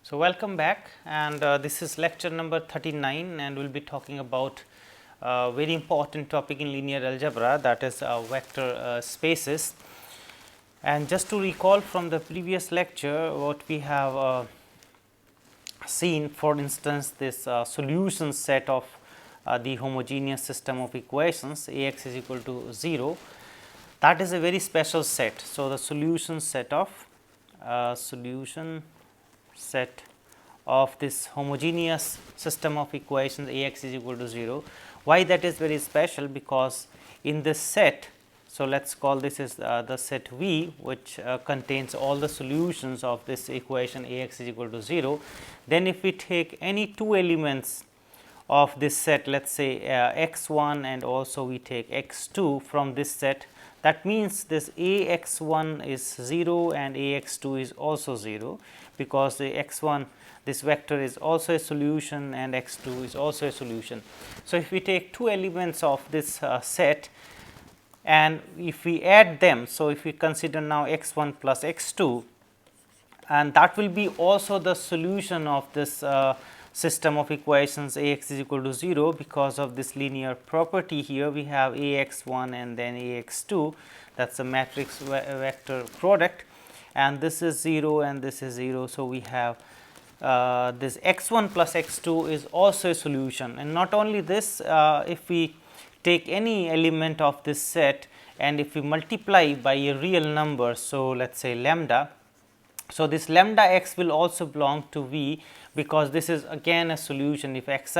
So, welcome back, and this is lecture number 39, and we will be talking about a very important topic in linear algebra, that is vector spaces. And just to recall from the previous lecture, what we have seen, for instance, this solution set of the homogeneous system of equations Ax is equal to 0, that is a very special set. So, the solution set of this homogeneous system of equations Ax is equal to 0. Why that is very special? Because in this set, so let us call this as the set V, which contains all the solutions of this equation Ax is equal to 0. Then if we take any two elements of this set, let us say x1 and also we take x2 from this set, that means this Ax1 is 0 and Ax2 is also 0, because the x1, this vector, is also a solution and x2 is also a solution. So, if we take two elements of this set and if we add them, so if we consider now x1 plus x2, and that will be also the solution of this system of equations Ax is equal to 0, because of this linear property. Here we have Ax1 and then Ax2, that is a matrix vector product, and this is 0 and this is 0. So, we have this x1 plus x2 is also a solution, and not only this, if we take any element of this set and if we multiply by a real number, so let us say lambda. So, this lambda x will also belong to V, because this is again a solution. If x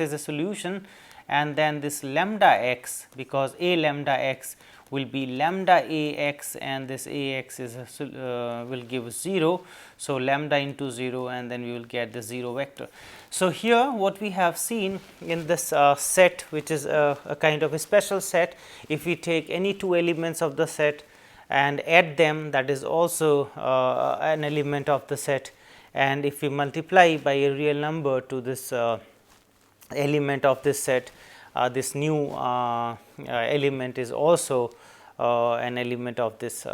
is a solution, and then this lambda x, because a lambda x will be lambda a x, and this a x is will give 0. So, lambda into 0, and then we will get the 0 vector. So, here what we have seen in this set, which is a kind of a special set, if we take any two elements of the set and add them, that is also an element of the set, and if we multiply by a real number to this element of this set, this new element is also an element of this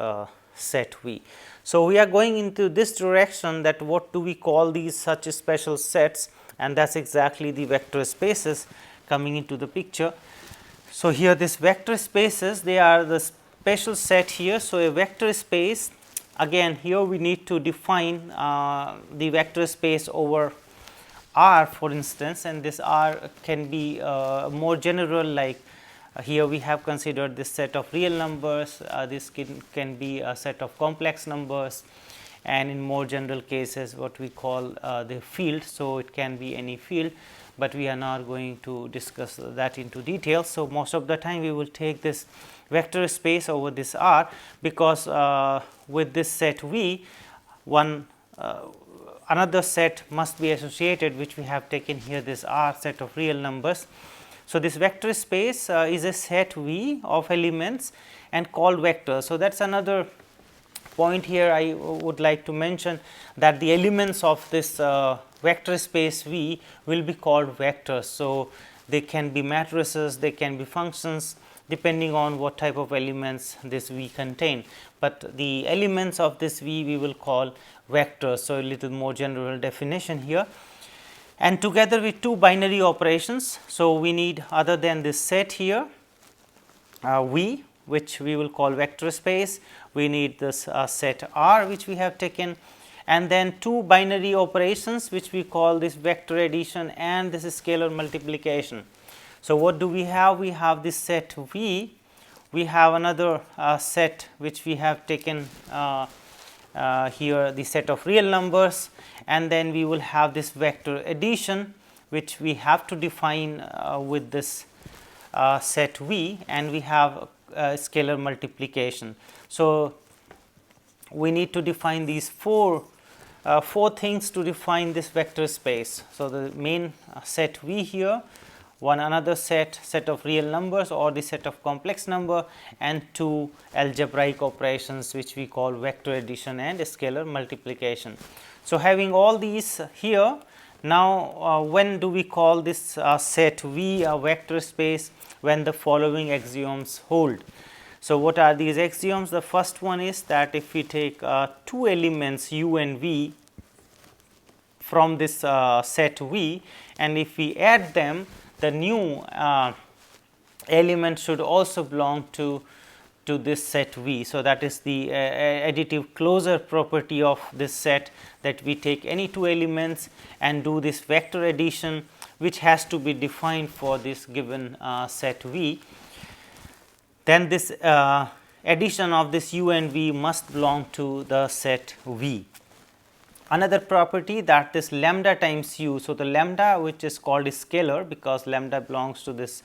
set V. So, we are going into this direction, that what do we call these such special sets, and that is exactly the vector spaces coming into the picture. So, here this vector spaces, they are the special set here. So, a vector space, again here we need to define the vector space over R, for instance, and this R can be more general, like here we have considered this set of real numbers, this can be a set of complex numbers, and in more general cases what we call the field. So, it can be any field, but we are not going to discuss that into detail. So, most of the time we will take this vector space over this R, because with this set V, another set must be associated, which we have taken here, this R set of real numbers. So, this vector space is a set V of elements and called vectors. So, that is another point here I would like to mention, that the elements of this vector space V will be called vectors. So, they can be matrices, they can be functions, depending on what type of elements this V contain, but the elements of this V we will call vectors. So, a little more general definition here, and together with two binary operations. So, we need, other than this set here V, which we will call vector space, we need this set R, which we have taken, and then two binary operations, which we call this vector addition and this scalar multiplication. So, what do we have? We have this set V, we have another set which we have taken here, the set of real numbers, and then we will have this vector addition, which we have to define with this set V, and we have scalar multiplication. So, we need to define these four things to define this vector space. So, the main set V here, one another set of real numbers or the set of complex number, and two algebraic operations, which we call vector addition and scalar multiplication. So, having all these here, now when do we call this set V a vector space? When the following axioms hold. So, what are these axioms? The first one is that if we take two elements u and v, from this set V, and if we add them, the new element should also belong to this set V. So, that is the additive closure property of this set, that we take any two elements and do this vector addition, which has to be defined for this given set V. Then this addition of this u and v must belong to the set V. Another property, that this lambda times u. So, the lambda, which is called a scalar, because lambda belongs to this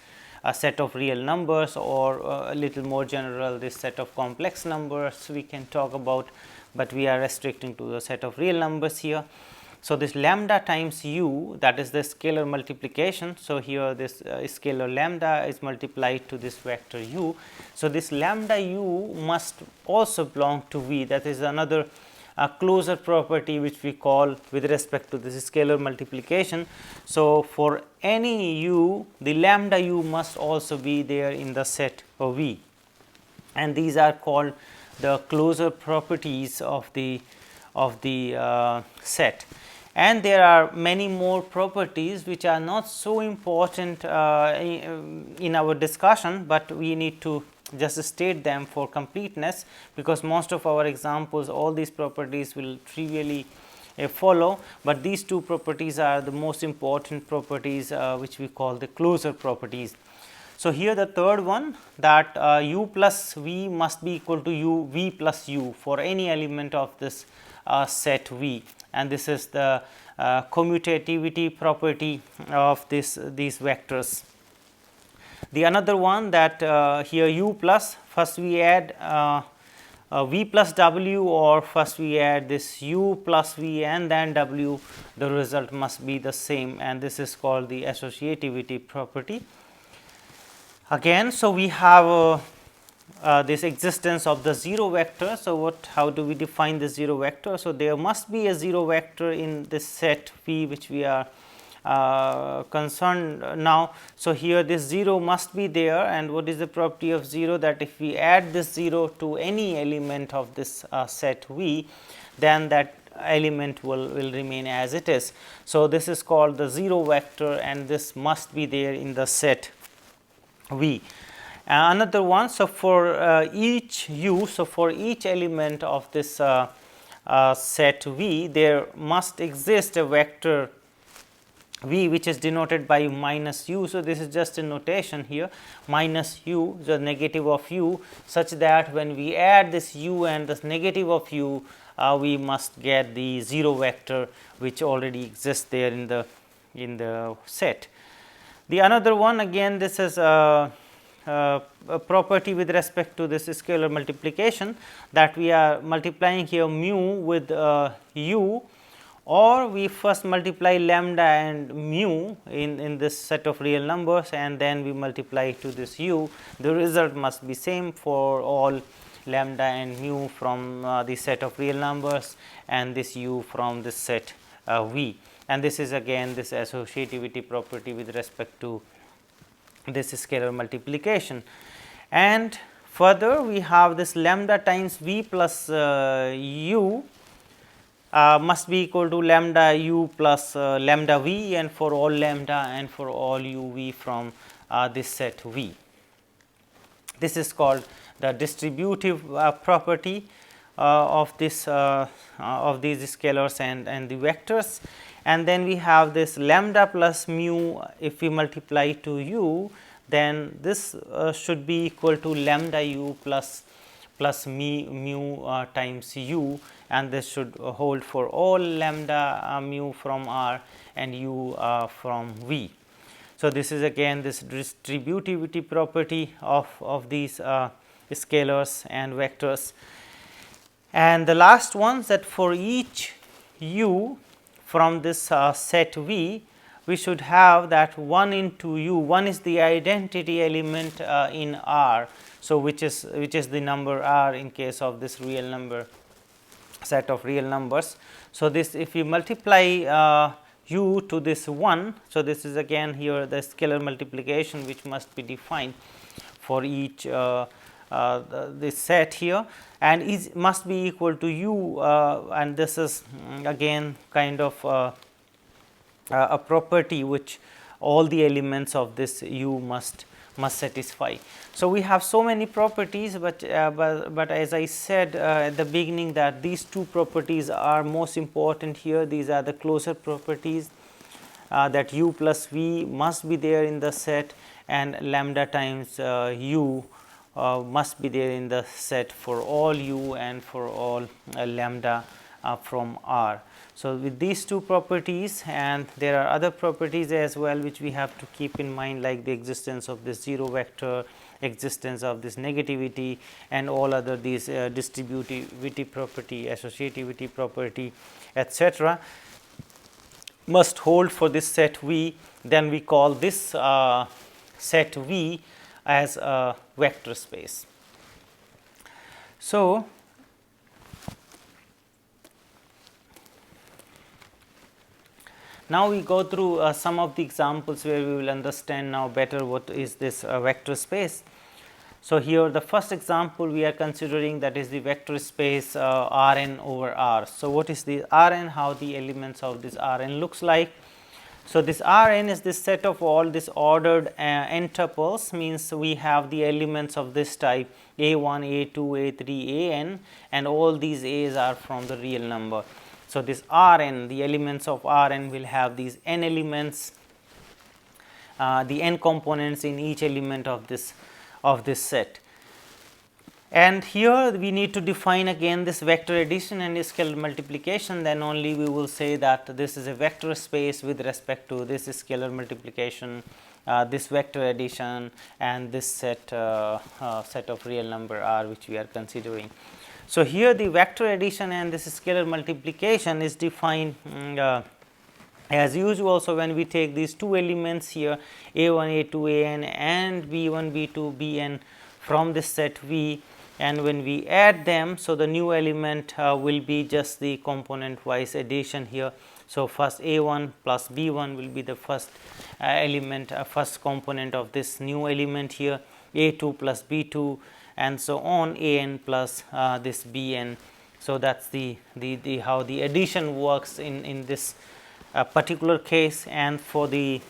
set of real numbers, or a little more general, this set of complex numbers we can talk about, but we are restricting to the set of real numbers here. So, this lambda times u, that is the scalar multiplication. So, here this scalar lambda is multiplied to this vector u. So, this lambda u must also belong to V, that is another closure property which we call with respect to this scalar multiplication. So, for any u, the lambda u must also be there in the set of V, and these are called the closure properties of the set. And there are many more properties which are not so important in our discussion, but we need to just state them for completeness, because most of our examples, all these properties will trivially follow, but these two properties are the most important properties which we call the closure properties. So, here the third one, that u plus v must be equal to u v plus u for any element of this set V, and this is the commutativity property of these vectors. The another one, that here u plus, first we add v plus w, or first we add this u plus v and then w, the result must be the same, and this is called the associativity property. Again, so we have this existence of the 0 vector. So, how do we define the 0 vector? So, there must be a 0 vector in this set V which we are concerned now. So, here this 0 must be there, and what is the property of 0? That if we add this 0 to any element of this set V, then that element will remain as it is. So, this is called the 0 vector, and this must be there in the set V. Another one, so for each u, so for each element of this set V, there must exist a vector V which is denoted by minus u. So, this is just a notation here, minus u, the negative of u, such that when we add this u and this negative of u, we must get the 0 vector which already exists there in the set. The another one, again this is a property with respect to this scalar multiplication, that we are multiplying here mu with u, or we first multiply lambda and mu in this set of real numbers, and then we multiply to this u. The result must be same for all lambda and mu from the set of real numbers, and this u from this set V, and this is again this associativity property with respect to this scalar multiplication. And further we have this lambda times v plus u must be equal to lambda u plus lambda v, and for all lambda and for all u v from this set V. This is called the distributive property of this of these scalars and the vectors. And then we have this lambda plus mu, if we multiply to u, then this should be equal to lambda u plus mu times u, and this should hold for all lambda mu from R and u from V. So, this is again this distributivity property of these scalars and vectors. And the last one, that for each u from this set V, we should have that 1 into u, 1 is the identity element in R. So, which is the number R in case of this real number set of real numbers. So, this if we multiply u to this 1, so this is again here the scalar multiplication which must be defined for each this set here, and is must be equal to u, and this is again kind of a property which all the elements of this U must satisfy. So, we have so many properties, but as I said at the beginning that these two properties are most important here. These are the closure properties, that U plus V must be there in the set, and lambda times U must be there in the set for all U and for all lambda from R. So, with these two properties, and there are other properties as well which we have to keep in mind, like the existence of this 0 vector, existence of this negativity, and all other these distributivity property, associativity property, etc. must hold for this set V. Then we call this set V as a vector space. So, now we go through some of the examples where we will understand now better what is this vector space. So, here the first example we are considering, that is the vector space Rn over R. So, what is the Rn, how the elements of this Rn looks like. So, this Rn is this set of all this ordered n tuples, means we have the elements of this type A1, A2, A3, An, and all these A's are from the real number. So, this Rn, the elements of Rn will have these n elements, the n components in each element of this set. And here we need to define again this vector addition and scalar multiplication, then only we will say that this is a vector space with respect to this scalar multiplication, this vector addition, and this set of real number R which we are considering. So, here the vector addition and this scalar multiplication is defined as usual. So, when we take these two elements here A1, A2, An and B1, B2, Bn from this set V, and when we add them, so the new element will be just the component wise addition here. So, first A1 plus B1 will be the first element, first component of this new element here, A2 plus B2, and so on, An plus this Bn. So, that is the how the addition works in this particular case. And for the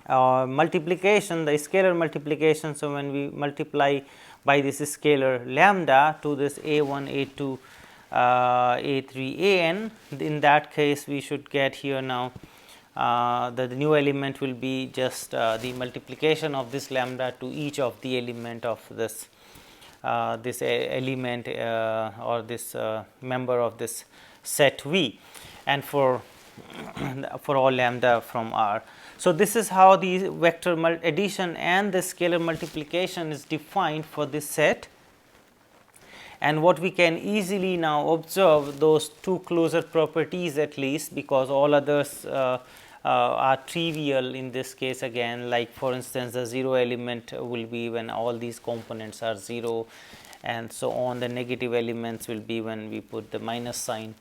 multiplication, the scalar multiplication, so when we multiply by this scalar lambda to this A1, A2, A3, An, in that case we should get here now the new element will be just the multiplication of this lambda to each of the element of this element or this member of this set V, and for all lambda from R. So, this is how the vector addition and the scalar multiplication is defined for this set, and what we can easily now observe those two closure properties at least, because all others are trivial in this case again, like for instance the 0 element will be when all these components are 0, and so on. The negative elements will be when we put the minus sign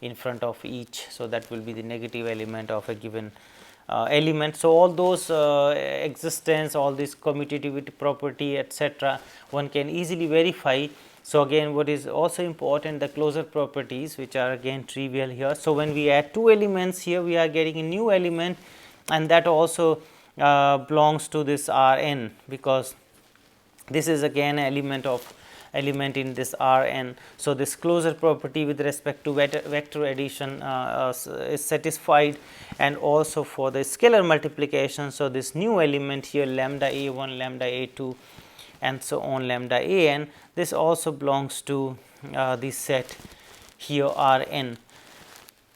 in front of each. So, that will be the negative element of a given element. So, all those existence, all this commutativity property, etc., one can easily verify. So, again what is also important, the closure properties, which are again trivial here. So, when we add two elements here, we are getting a new element, and that also belongs to this Rn, because this is again element in this Rn. So, this closure property with respect to vector addition is satisfied, and also for the scalar multiplication. So, this new element here lambda A1, lambda A2, and so on lambda An, this also belongs to the set here Rn.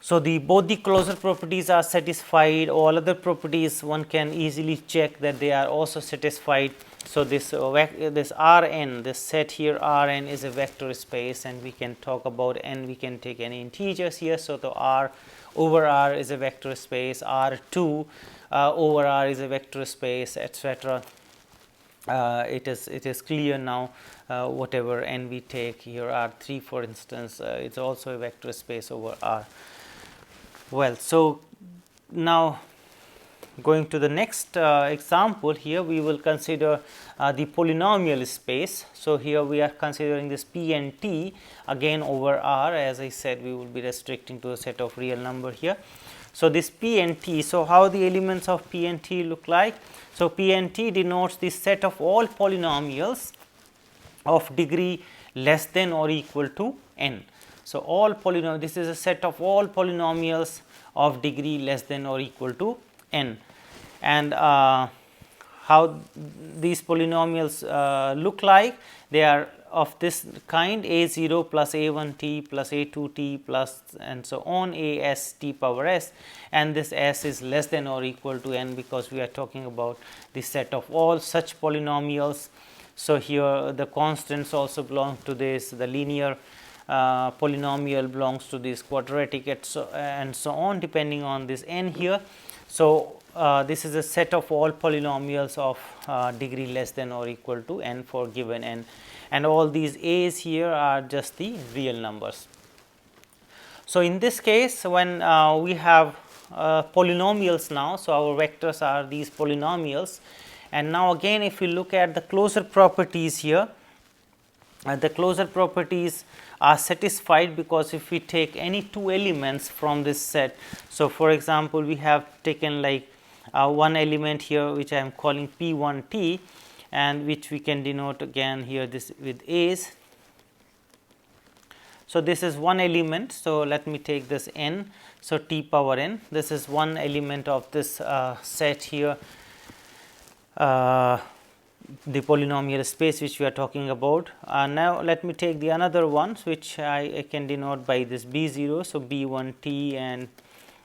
So, both the closure properties are satisfied, all other properties one can easily check that they are also satisfied. So, this Rn, this set here Rn is a vector space, and we can talk about n, we can take any integers here. So, the R over R is a vector space, R2 over R is a vector space, etc. It is clear now, whatever n we take here, R3 for instance, it's also a vector space over R. Well, so now going to the next example, here we will consider the polynomial space. So, here we are considering this P and T again over R. As I said, we will be restricting to a set of real number here. So, this P and T. So, how the elements of P and T look like? So, P and T denotes the set of all polynomials of degree less than or equal to n. So, all polynomials, this is a set of all polynomials of degree less than or equal to n. And how these polynomials look like? They are of this kind: a0 plus a1t plus a2t plus and so on, a s t power s, and this s is less than or equal to n, because we are talking about the set of all such polynomials. So, here the constants also belong to this, the linear polynomial belongs to this, quadratic and so on, depending on this n here. So, this is a set of all polynomials of degree less than or equal to n for given n, and all these a's here are just the real numbers. So, in this case, when we have polynomials now, so our vectors are these polynomials, and now again if we look at the closure properties here, the closure properties are satisfied, because if we take any two elements from this set. So, for example, we have taken like one element here which I am calling P1t, and which we can denote again here this with a's. So, this is one element. So, let me take this n. So, t power n, this is one element of this set here, the polynomial space which we are talking about. Now, let me take the another ones which I can denote by this b0. So, b1t,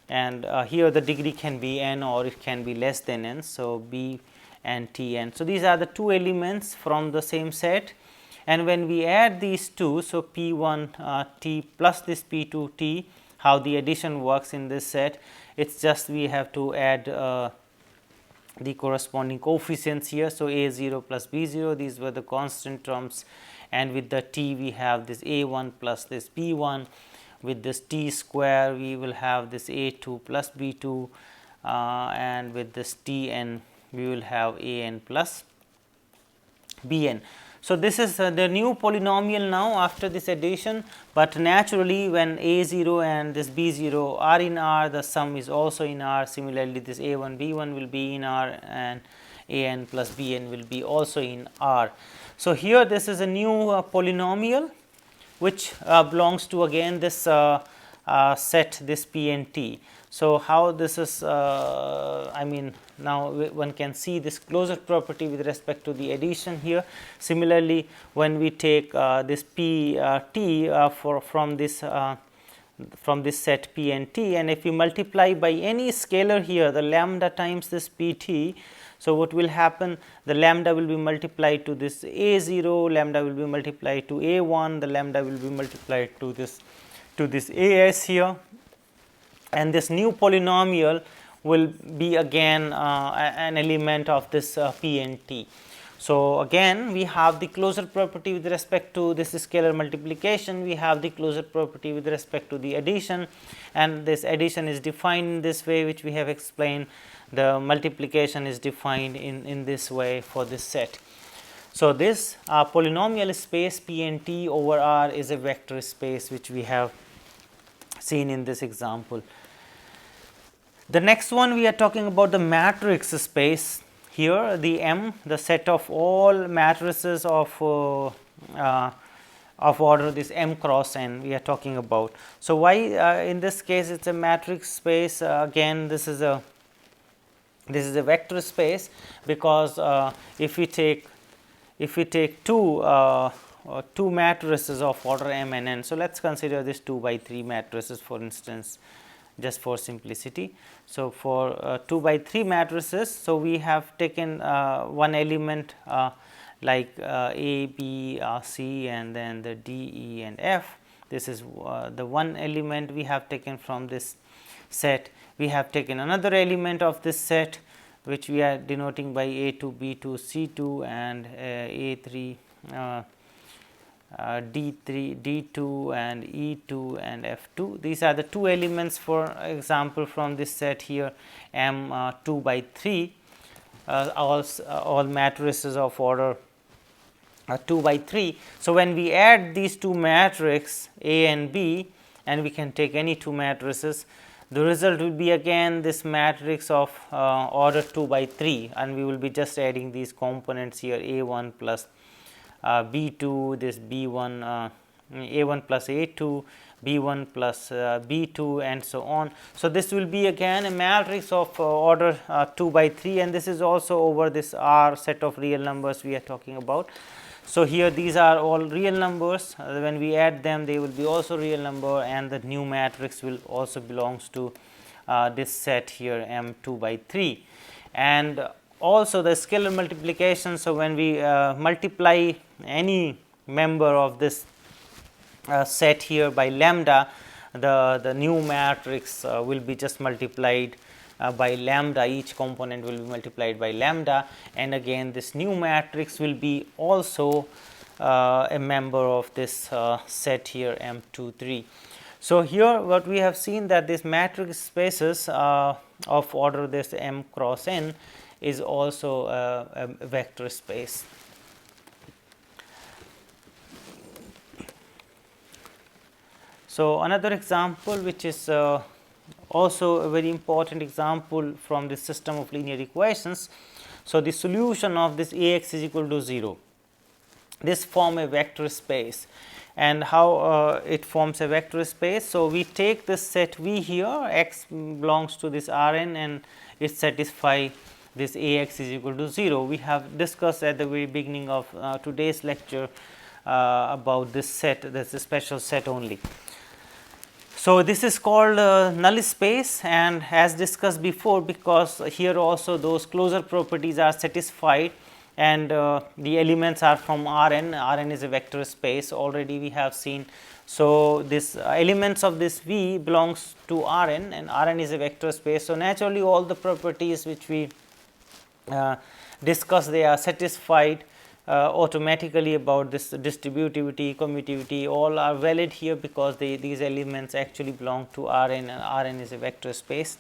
and here the degree can be n or it can be less than n. So, b and t n. So, these are the two elements from the same set, and when we add these two, so p1 t plus this p2 t, how the addition works in this set, it is just we have to add the corresponding coefficients here. So, a0 plus b0, these were the constant terms, and with the t we have this a1 plus this b1, with this t square we will have this a2 plus b2, and with this t n we will have a n plus b n. So, this is the new polynomial now after this addition, but naturally when a0 and this b0 are in R, the sum is also in R. Similarly, this a1 b1 will be in R, and a n plus b n will be also in R. So, here this is a new polynomial which belongs to again this set, this p and t. So, how this is I mean, now one can see this closure property with respect to the addition here. Similarly, when we take this p t from this set p and t, and if we multiply by any scalar here, the lambda times this p t. So, what will happen? The lambda will be multiplied to this a0, lambda will be multiplied to a1, the lambda will be multiplied to this as here, and this new polynomial will be again an element of this p and t. So, again we have the closure property with respect to this scalar multiplication, we have the closure property with respect to the addition, and this addition is defined in this way which we have explained. The multiplication is defined in this way for this set. So, this polynomial space p and t over R is a vector space which we have seen in this example. The next one, we are talking about the matrix space. Here the M, the set of all matrices of order this m cross n we are talking about. So, why in this case it is a matrix space? Again this is a vector space, because if we take two matrices of order m and n. So, let us consider this 2 by 3 matrices for instance, just for simplicity. So, for 2 by 3 matrices, so we have taken one element like A, B, C, and then the D, E, and F. This is the one element we have taken from this set. We have taken another element of this set which we are denoting by A2, B2, C2, and A3, D3, D2, and E2, and F2. These are the two elements, for example, from this set here M 2 by 3, all matrices of order 2 by 3. So, when we add these two matrices A and B, and we can take any two matrices, the result will be again this matrix of order 2 by 3, and we will be just adding these components here, A1 plus B2, this B1, A1 plus A2, B1 plus B2, and so on. So, this will be again a matrix of order 2 by 3, and this is also over this R set of real numbers we are talking about. So, here these are all real numbers, when we add them they will be also real number, and the new matrix will also belongs to this set here M2 by 3. And also the scalar multiplication. So, when we multiply any member of this set here by lambda, the new matrix will be just multiplied by lambda, each component will be multiplied by lambda, and again this new matrix will be also a member of this set here M2 3. So, here what we have seen that this matrix spaces of order this M cross n is also a vector space. So, another example which is also a very important example from the system of linear equations. So, the solution of this Ax is equal to 0, this form a vector space, and how it forms a vector space. So, we take this set V here, x belongs to this Rn and it satisfies this Ax is equal to 0. We have discussed at the very beginning of today's lecture about this set, this special set only. So, this is called null space, and as discussed before, because here also those closure properties are satisfied, and the elements are from Rn. Rn is a vector space, already we have seen. So, this elements of this V belongs to Rn, and Rn is a vector space. So, naturally all the properties which we discussed, they are satisfied automatically about this distributivity, commutativity, all are valid here, because these elements actually belong to Rn, and Rn is a vector space.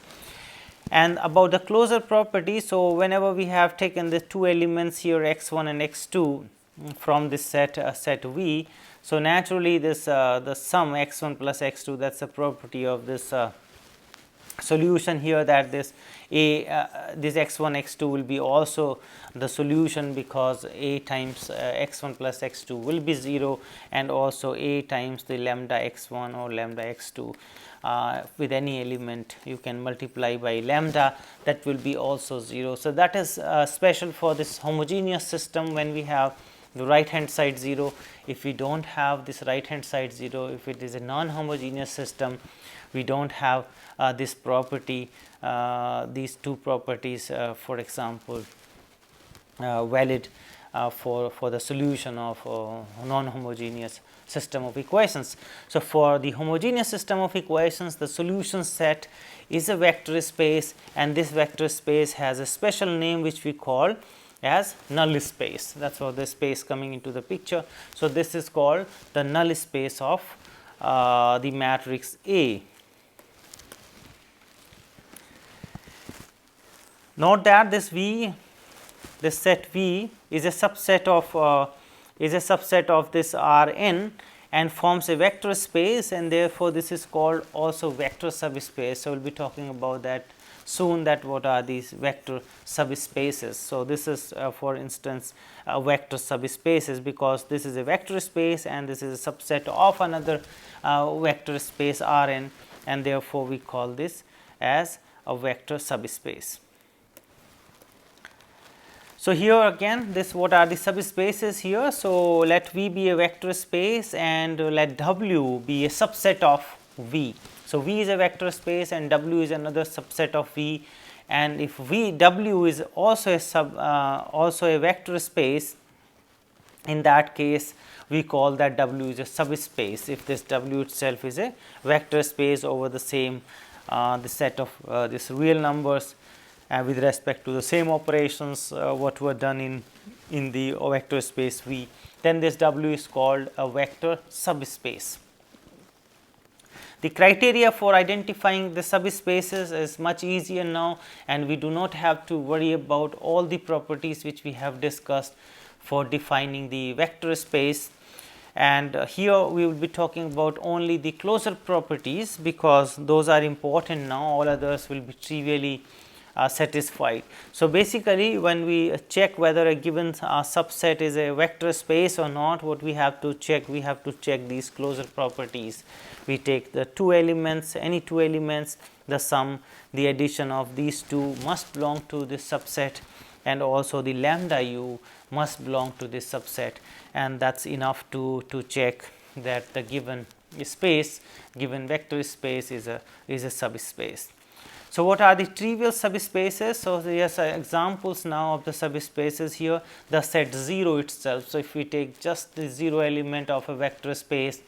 And about the closure property, so whenever we have taken the two elements here x1 and x2 from this set V, so naturally this the sum x1 plus x2, that is a property of this solution here, that this this x1 x2 will be also the solution, because a times x1 plus x2 will be 0, and also a times the lambda x1 or lambda x2 with any element you can multiply by lambda, that will be also 0. So, that is special for this homogeneous system when we have the right hand side 0. If we do not have this right hand side 0, if it is a non-homogeneous system, we do not have this property, these two properties for example valid for the solution of non-homogeneous system of equations. So, for the homogeneous system of equations, the solution set is a vector space, and this vector space has a special name which we call as null space. That is what the space coming into the picture. So, this is called the null space of the matrix A. Note that this V, this set V is a subset of this Rn and forms a vector space, and therefore, this is called also vector subspace. So, we will be talking about that soon, that what are these vector subspaces. So, this is for instance vector subspaces, because this is a vector space and this is a subset of another vector space Rn, and therefore, we call this as a vector subspace. So, here again this what are the subspaces here. So, let V be a vector space and let W be a subset of V. So, V is a vector space and W is another subset of V, and if W is also a vector space, in that case we call that W is a subspace, if this W itself is a vector space over the same the set of this real numbers with respect to the same operations what were done in the vector space V, then this W is called a vector subspace. The criteria for identifying the subspaces is much easier now, and we do not have to worry about all the properties which we have discussed for defining the vector space. and here we will be talking about only the closure properties, because those are important now, all others will be trivially satisfied. So, basically when we check whether a given subset is a vector space or not, what we have to check? We have to check these closure properties. We take the two elements, any two elements, the sum, the addition of these two must belong to this subset, and also the lambda u must belong to this subset, and that is enough to check that the given space, given vector space is a subspace. So, what are the trivial subspaces? So, there are examples now of the subspaces here, the set 0 itself. So, if we take just the 0 element of a vector space,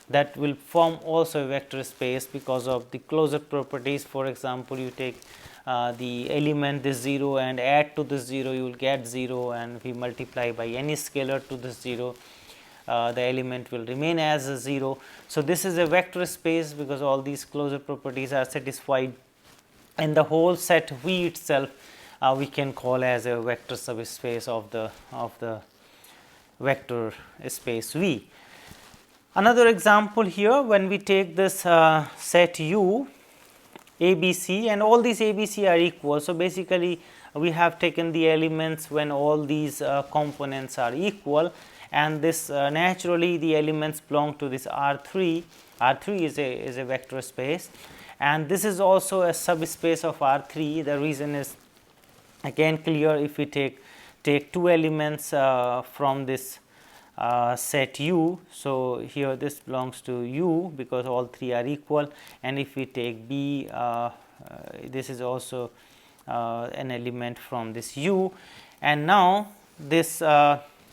that will form also a vector space because of the closure properties. For example, you take the element this 0 and add to this 0, you will get 0, and we multiply by any scalar to this 0, the element will remain as a 0. So, this is a vector space because all these closure properties are satisfied, and the whole set V itself we can call as a vector subspace of the vector space V. Another example here, when we take this set U ABC, and all these ABC are equal. So, basically we have taken the elements when all these components are equal, and this naturally the elements belong to this R3. R3 is a vector space, and this is also a subspace of R3. The reason is again clear. If we take two elements from this set U, so here this belongs to U because all three are equal, and if we take B, this is also an element from this U, and now this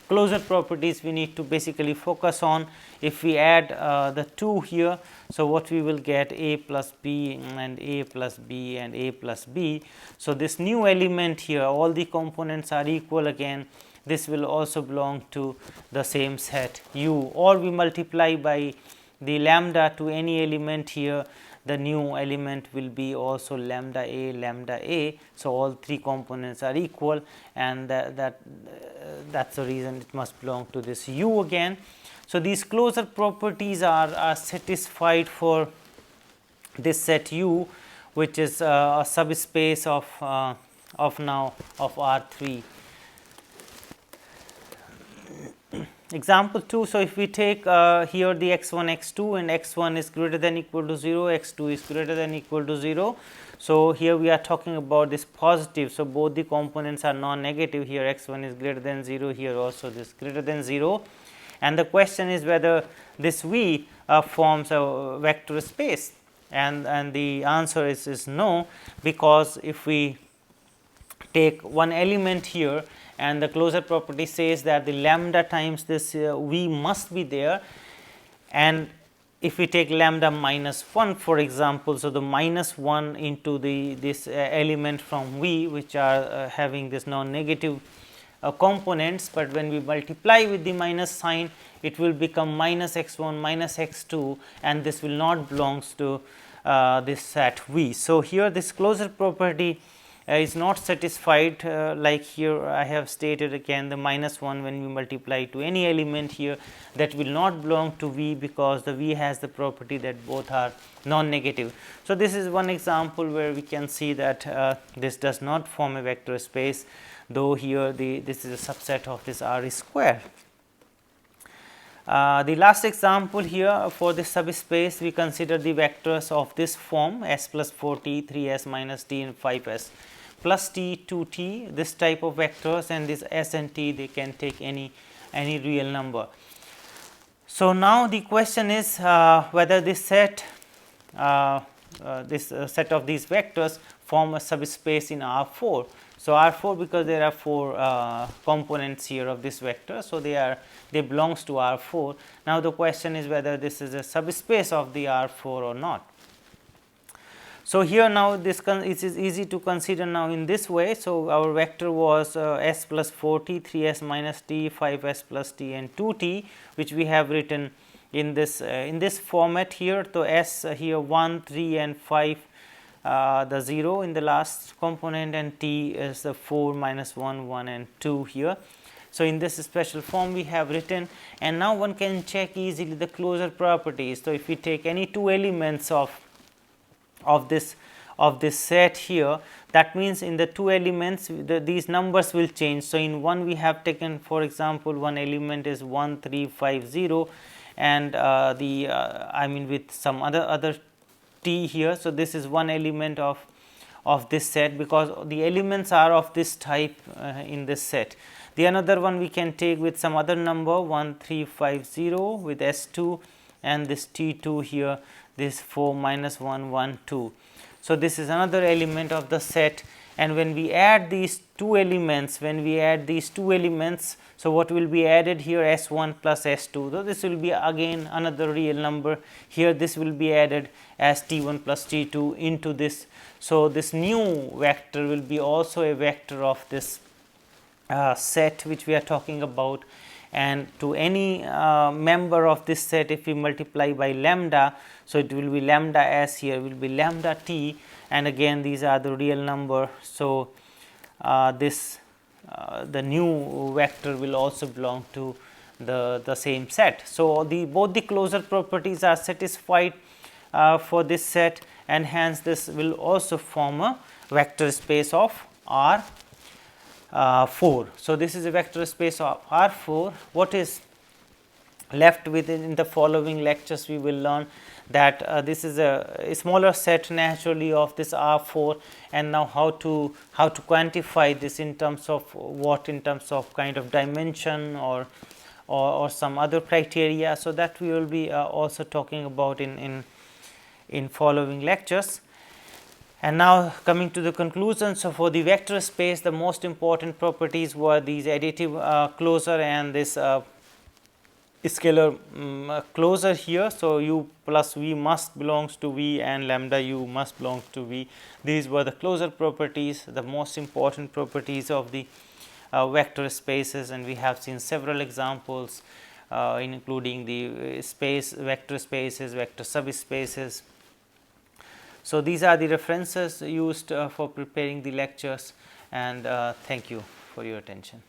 closure properties we need to basically focus on. If we add the 2 here, so what we will get A plus B and A plus B and A plus B. So, this new element here, all the components are equal again, this will also belong to the same set U, or we multiply by the lambda to any element here, the new element will be also lambda A, lambda A. So, all three components are equal, and that's the reason it must belong to this U again. So, these closure properties are satisfied for this set U, which is a subspace of now of R3. Example 2. So, if we take here the x1, x2, and x1 is greater than equal to 0, x2 is greater than equal to 0. So, here we are talking about this positive. So, both the components are non-negative, here x1 is greater than 0, here also this greater than 0, and the question is whether this V forms a vector space, and the answer is no, because if we take one element here and the closure property says that the lambda times this V must be there, and if we take lambda minus 1 for example, so the minus 1 into this element from V, which are having this non-negative components, but when we multiply with the minus sign, it will become minus x1 minus x2, and this will not belongs to this set V. So, here this closure property is not satisfied, like here I have stated again the minus 1 when we multiply to any element here, that will not belong to V, because the V has the property that both are non-negative. So, this is one example where we can see that this does not form a vector space, though here this is a subset of this R square. The last example here for this subspace, we consider the vectors of this form s plus 4t, 3s minus t, and 5s plus t, 2t, this type of vectors, and this s and t, they can take any real number. So, now the question is whether this set set of these vectors form a subspace in R4. So, R4, because there are 4 components here of this vector, so they belongs to R4. Now, the question is whether this is a subspace of the R4 or not. So, here now this it is easy to consider now in this way. So, our vector was s plus 4t, 3s minus t, 5s plus t, and 2t, which we have written in this format here. So, s here 1, 3 and 5, the 0 in the last component, and t is the 4 minus 1, 1 and 2 here. So, in this special form we have written, and now one can check easily the closure properties. So, if we take any two elements of this set here, that means in the two elements these numbers will change. So, in one we have taken, for example, one element is 1 3 5 0, and I mean with some other t here. So, this is one element of this set, because the elements are of this type in this set. The another one we can take with some other number 1 3 5 0 with S2, and this T2 here, this 4 minus 1 1 2. So, this is another element of the set, and when we add these two elements, so what will be added here, S1 plus S2. So, this will be again another real number here, this will be added as T1 plus T2 into this. So, this new vector will be also a vector of this set which we are talking about, and to any member of this set, if we multiply by lambda, so it will be lambda s here will be lambda t, and again these are the real number. So, the new vector will also belong to the same set. So, both the closure properties are satisfied for this set, and hence this will also form a vector space of R 4. So, this is a vector space of R 4. What is left in the following lectures, we will learn that this is a smaller set naturally of this R 4, and now how to quantify this in terms of what, in terms of kind of dimension or some other criteria. So, that we will be also talking about in following lectures. And now coming to the conclusion. So, for the vector space, the most important properties were these additive closure and this scalar closure here. So, u plus v must belongs to v and lambda u must belong to v. These were the closure properties, the most important properties of the vector spaces, and we have seen several examples including the vector spaces, vector subspaces. So, these are the references used for preparing the lectures, and thank you for your attention.